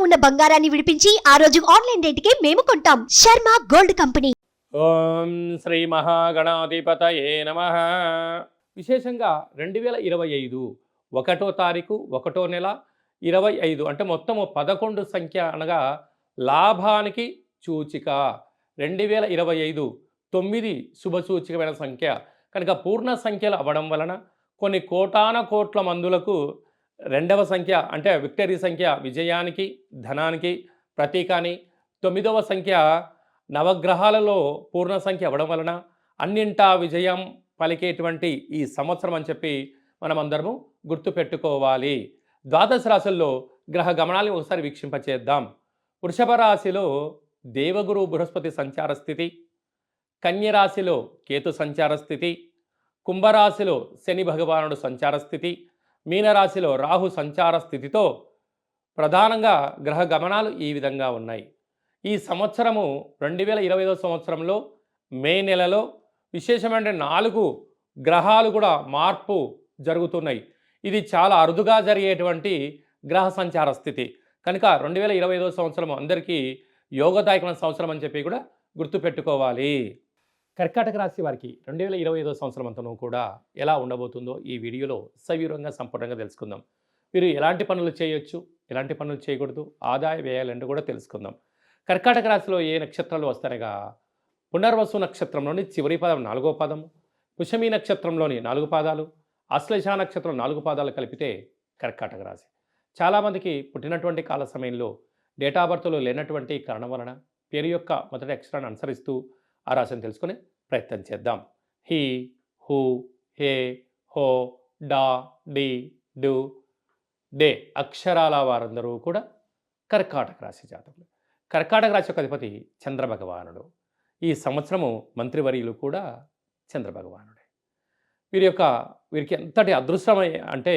ఉన్న బంగారాన్ని విడిపించి ఆ రోజు ఆన్లైన్ రేటుకే మేము కొంటాం. Sharma gold company. ఓం శ్రీ మహాగణాధిపతయే నమః. విశేషంగా 2025 ఒకటో తారీఖు ఒకటో నెల 25 అంటే మొత్తము 11 సంఖ్య అనగా లాభానికి సూచిక. 2025 9 శుభసూచికమైన సంఖ్య కనుక పూర్ణ సంఖ్యలు అవ్వడం వలన కొన్ని కోటాన కోట్ల మందులకు రెండవ సంఖ్య అంటే విక్టరీ సంఖ్య విజయానికి ధనానికి ప్రతీక అని, 9వ సంఖ్య నవగ్రహాలలో పూర్ణ సంఖ్య అవ్వడం వలన అన్నింటా విజయం పలికేటువంటి ఈ సంవత్సరం అని చెప్పి మనమందరము గుర్తుపెట్టుకోవాలి. ద్వాదశ రాశుల్లో గ్రహ గమనాలను ఒకసారి వీక్షింపచేద్దాం. వృషభ రాశిలో దేవగురు బృహస్పతి సంచార స్థితి, కన్య రాశిలో కేతు సంచార స్థితి, కుంభరాశిలో శని భగవానుడు సంచార స్థితి, మీనరాశిలో రాహు సంచార స్థితితో ప్రధానంగా గ్రహ గమనాలు ఈ విధంగా ఉన్నాయి. ఈ సంవత్సరము 2025 సంవత్సరంలో మే నెలలో విశేషమైన 4 గ్రహాలు కూడా మార్పు జరుగుతున్నాయి. ఇది చాలా అరుదుగా జరిగేటువంటి గ్రహ సంచార స్థితి కనుక 2025 సంవత్సరం అందరికీ యోగదాయకమైన సంవత్సరం అని చెప్పి కూడా గుర్తుపెట్టుకోవాలి. కర్కాటక రాశి వారికి 2025 సంవత్సరం అంతను కూడా ఎలా ఉండబోతుందో ఈ వీడియోలో సవివరంగా సంపూర్ణంగా తెలుసుకుందాం. మీరు ఎలాంటి పనులు చేయొచ్చు, ఎలాంటి పనులు చేయకూడదు, ఆదాయ వ్యయాలను కూడా తెలుసుకుందాం. కర్కాటక రాశిలో ఏ నక్షత్రాలు వస్తారనగా పునర్వసు నక్షత్రంలోని చివరి పదం 4వ పదము, పుష్యమి నక్షత్రంలోని 4 పాదాలు, ఆశ్లేష నక్షత్రం 4 పాదాలు కలిపితే కర్కాటక రాశి. చాలామందికి పుట్టినటువంటి కాల సమయంలో డేటా బర్త్లు లేనటువంటి కారణం వలన పేరు యొక్క మొదటి అక్షరాన్ని అనుసరిస్తూ ఆ రాశిని తెలుసుకునే ప్రయత్నం చేద్దాం. హీ, హూ, హే, హో, డా, డి, డు, డే అక్షరాల వారందరూ కూడా కర్కాటక రాశి జాతకులు. కర్కాటక రాశి యొక్క అధిపతి చంద్రభగవానుడు. ఈ సంవత్సరము మంత్రివర్యులు కూడా చంద్రభగవానుడే. వీరికి ఎంతటి అదృష్టం అంటే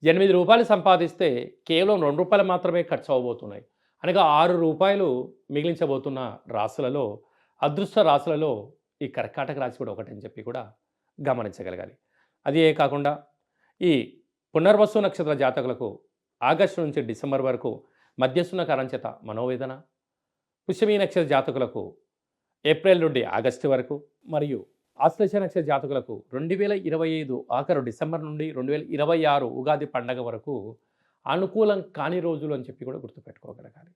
8 రూపాయలు సంపాదిస్తే కేవలం 2 రూపాయలు మాత్రమే ఖర్చు అవ్వబోతున్నాయి. అనగా 6 రూపాయలు మిగిలించబోతున్న రాశులలో అదృష్ట రాశులలో ఈ కర్కాటక రాశి కూడా ఒకటని చెప్పి కూడా గమనించగలగాలి. అదే కాకుండా ఈ పునర్వసు నక్షత్ర జాతకులకు ఆగస్టు నుంచి డిసెంబర్ వరకు మధ్యస్థున కారణం చేత మనోవేదన, పుష్యమి నక్షత్ర జాతకులకు ఏప్రిల్ నుండి ఆగస్టు వరకు, మరియు ఆశ్లేష నక్షత్ర జాతకులకు 2025 ఆఖరు డిసెంబర్ నుండి 2026 ఉగాది పండగ వరకు అనుకూలం కాని రోజులు అని చెప్పి కూడా గుర్తుపెట్టుకోగలగాలి.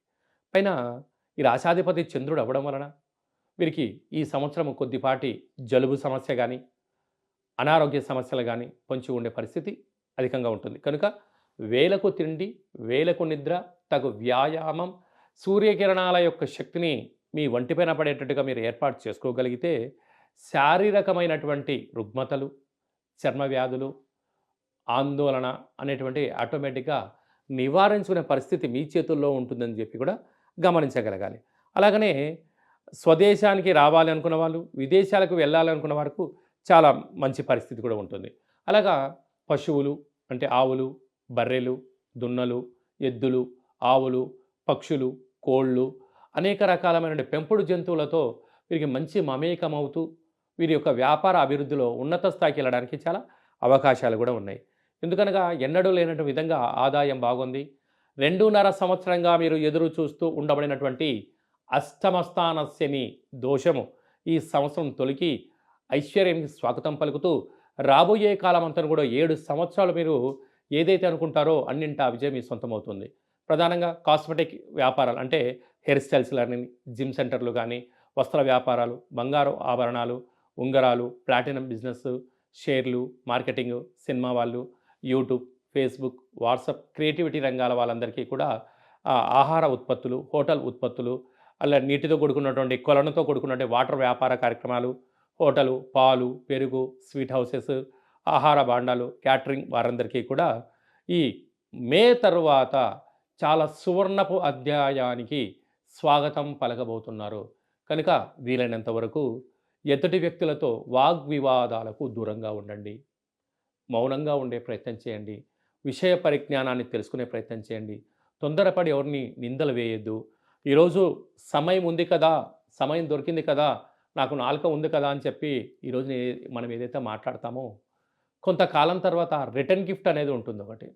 పైన ఈ రాశాధిపతి చంద్రుడు అవ్వడం వలన వీరికి ఈ సంవత్సరం కొద్దిపాటి జలుబు సమస్య కానీ అనారోగ్య సమస్యలు కానీ పొంచి ఉండే పరిస్థితి అధికంగా ఉంటుంది. కనుక వేలకు తిండి, వేలకు నిద్ర, తగు వ్యాయామం, సూర్యకిరణాల యొక్క శక్తిని మీ ఒంటిపైన పడేటట్టుగా మీరు ఏర్పాటు చేసుకోగలిగితే శారీరకమైనటువంటి రుగ్మతలు, చర్మ వ్యాధులు, ఆందోళన అనేటువంటి ఆటోమేటిక్గా నివారించుకునే పరిస్థితి మీ చేతుల్లో ఉంటుందని చెప్పి కూడా గమనించగలగాలి. అలాగనే స్వదేశానికి రావాలి అనుకున్న వాళ్ళు, విదేశాలకు వెళ్ళాలనుకున్న వరకు చాలా మంచి పరిస్థితి కూడా ఉంటుంది. అలాగా పశువులు అంటే ఆవులు, బర్రెలు, దున్నలు, ఎద్దులు, ఆవులు, పక్షులు, కోళ్ళు, అనేక రకాలమైన పెంపుడు జంతువులతో వీరికి మంచి మమేకమవుతూ వీరి యొక్క వ్యాపార అభివృద్ధిలో ఉన్నత స్థాయికి వెళ్ళడానికి చాలా అవకాశాలు కూడా ఉన్నాయి. ఎందుకనగా ఎన్నడూ లేనటువంటి విధంగా ఆదాయం బాగుంది. 2.5 సంవత్సరంగా మీరు ఎదురు చూస్తూ ఉండబడినటువంటి అష్టమస్థాన శని దోషము ఈ సంవత్సరం తొలగి ఐశ్వర్యానికి స్వాగతం పలుకుతూ రాబోయే కాలం అంతా కూడా 7 సంవత్సరాలు మీరు ఏదైతే అనుకుంటారో అన్నింటా విజయం మీ సొంతమవుతుంది. ప్రధానంగా కాస్మెటిక్ వ్యాపారాలు అంటే హెయిర్ స్టైల్స్ కానీ, జిమ్ సెంటర్లు కానీ, వస్త్ర వ్యాపారాలు, బంగారు ఆభరణాలు, ఉంగరాలు, ప్లాటినం బిజినెస్, షేర్లు, మార్కెటింగ్, సినిమా వాళ్ళు, యూట్యూబ్, ఫేస్బుక్, వాట్సాప్, క్రియేటివిటీ రంగాల వాళ్ళందరికీ కూడా ఆహార ఉత్పత్తులు, హోటల్ ఉత్పత్తులు, అలా నీటితో కూడుకున్నటువంటి కొలనుతో కూడుకున్నటువంటి వాటర్ వ్యాపార కార్యక్రమాలు, హోటలు, పాలు, పెరుగు, స్వీట్ హౌసెస్, ఆహార భాండాలు, క్యాటరింగ్ వారందరికీ కూడా ఈ మే తరువాత చాలా సువర్ణపు అధ్యాయానికి స్వాగతం పలకబోతున్నారు. కనుక వీలైనంత వరకు ఎదుటి వ్యక్తులతో వాగ్వివాదాలకు దూరంగా ఉండండి. మౌనంగా ఉండే ప్రయత్నం చేయండి. విషయ పరిజ్ఞానాన్ని తెలుసుకునే ప్రయత్నం చేయండి. తొందరపడి ఎవరిని నిందలు వేయొద్దు. ఈరోజు సమయం ఉంది కదా, సమయం దొరికింది కదా, నాకు నాలుక ఉంది కదా అని చెప్పి ఈరోజు మనం ఏదైతే మాట్లాడతామో కొంతకాలం తర్వాత రిటర్న్ గిఫ్ట్ అనేది ఉంటుంది ఒకటి.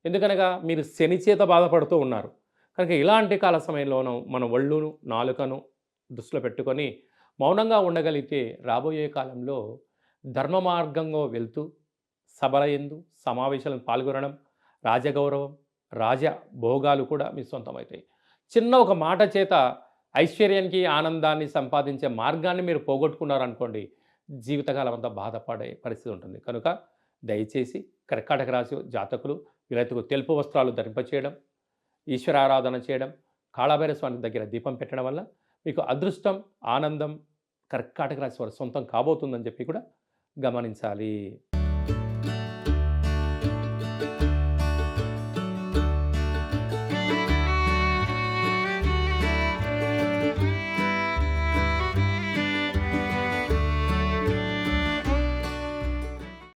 ఎందుకనగా మీరు శని చేత బాధపడుతూ ఉన్నారు. కనుక ఇలాంటి కాల సమయంలోనూ మన ఒళ్ళును నాలుకను దృష్టిలో పెట్టుకొని మౌనంగా ఉండగలిగితే రాబోయే కాలంలో ధర్మ మార్గంగా వెళ్తూ సభల యందు సమావేశాలను పాల్గొనడం, రాజగౌరవం, రాజభోగాలు కూడా మీ సొంతమవుతాయి. చిన్న ఒక మాట చేత ఐశ్వర్యానికి ఆనందాన్ని సంపాదించే మార్గాన్ని మీరు పోగొట్టుకున్నారనుకోండి, జీవితకాలం అంతా బాధపడే పరిస్థితి ఉంటుంది. కనుక దయచేసి కర్కాటక రాశి జాతకులు వీరైతే తెలుపు వస్త్రాలు ధరింపచేయడం, ఈశ్వరారాధన చేయడం, కాళభైరవ స్వామి దగ్గర దీపం పెట్టడం వల్ల మీకు అదృష్టం, ఆనందం కర్కాటక రాశి వారి సొంతం కాబోతుందని చెప్పి కూడా గమనించాలి.